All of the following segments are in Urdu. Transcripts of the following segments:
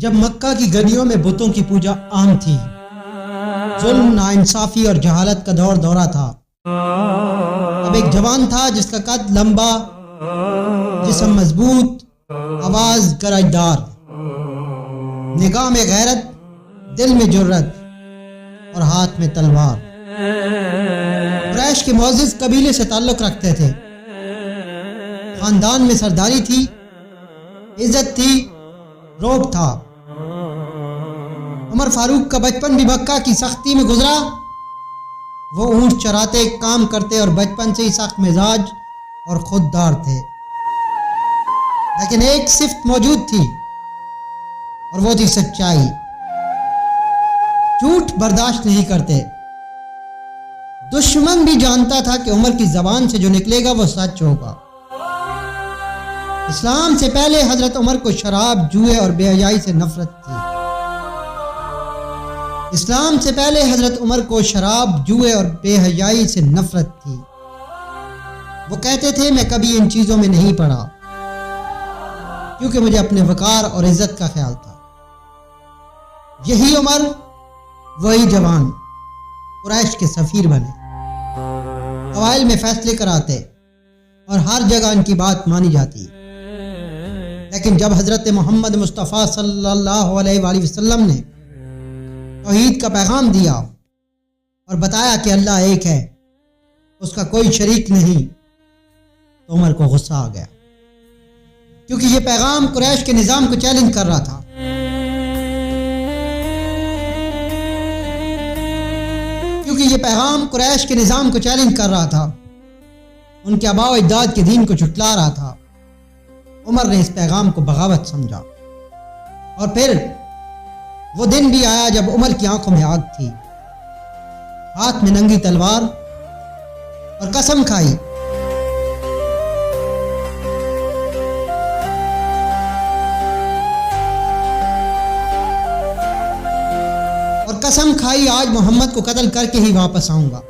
جب مکہ کی گلیوں میں بتوں کی پوجا عام تھی، ظلم، ناانصافی اور جہالت کا دورہ تھا، اب ایک جوان تھا جس کا قد لمبا، جسم مضبوط، آواز گرجدار، نگاہ میں غیرت، دل میں جرت اور ہاتھ میں تلوار۔ قریش کے معزز قبیلے سے تعلق رکھتے تھے، خاندان میں سرداری تھی، عزت تھی، روب تھا۔ عمر فاروق کا بچپن بھی مکہ کی سختی میں گزرا۔ وہ اونٹ چراتے، کام کرتے اور بچپن سے ہی سخت مزاج اور خوددار تھے، لیکن ایک صفت موجود تھی اور وہ تھی سچائی۔ جھوٹ برداشت نہیں کرتے۔ دشمن بھی جانتا تھا کہ عمر کی زبان سے جو نکلے گا وہ سچ ہوگا۔ اسلام سے پہلے حضرت عمر کو شراب، جوئے اور بے حیائی سے نفرت تھی۔ اسلام سے پہلے حضرت عمر کو شراب، جوئے اور بے حیائی سے نفرت تھی۔ وہ کہتے تھے میں کبھی ان چیزوں میں نہیں پڑا، کیونکہ مجھے اپنے وقار اور عزت کا خیال تھا۔ یہی عمر، وہی جوان قریش کے سفیر بنے، قبائل میں فیصلے کراتے اور ہر جگہ ان کی بات مانی جاتی۔ لیکن جب حضرت محمد مصطفیٰ صلی اللہ علیہ وآلہ وسلم نے توحید کا پیغام دیا اور بتایا کہ اللہ ایک ہے، اس کا کوئی شریک نہیں، تو عمر کو غصہ آ گیا، کیونکہ یہ پیغام قریش کے نظام کو چیلنج کر رہا تھا۔ ان کے آباء و اجداد کے دین کو جھٹلا رہا تھا۔ عمر نے اس پیغام کو بغاوت سمجھا، اور پھر وہ دن بھی آیا جب عمر کی آنکھوں میں آگ تھی، ہاتھ میں ننگی تلوار، اور قسم کھائی آج محمد کو قتل کر کے ہی واپس آؤں گا۔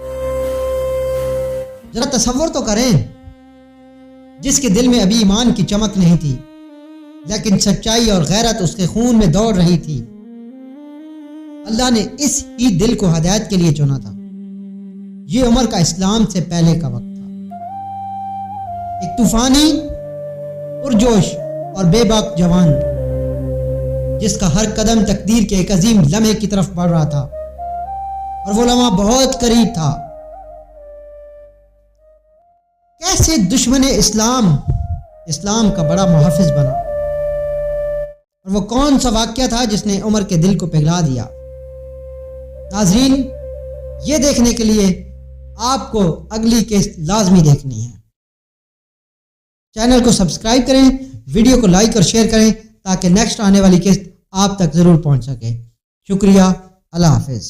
ذرا تصور تو کریں، جس کے دل میں ابھی ایمان کی چمک نہیں تھی، لیکن سچائی اور غیرت اس کے خون میں دوڑ رہی تھی۔ اللہ نے اس ہی دل کو ہدایت کے لیے چنا تھا۔ یہ عمر کا اسلام سے پہلے کا وقت تھا، ایک طوفانی، پرجوش اور بے باک جوان، جس کا ہر قدم تقدیر کے ایک عظیم لمحے کی طرف بڑھ رہا تھا، اور وہ لمحہ بہت قریب تھا۔ کیسے دشمن اسلام کا بڑا محافظ بنا، اور وہ کون سا واقعہ تھا جس نے عمر کے دل کو پگھلا دیا؟ ناظرین، یہ دیکھنے کے لیے آپ کو اگلی قسط لازمی دیکھنی ہے۔ چینل کو سبسکرائب کریں، ویڈیو کو لائک اور شیئر کریں تاکہ نیکسٹ آنے والی قسط آپ تک ضرور پہنچ سکے۔ شکریہ، اللہ حافظ۔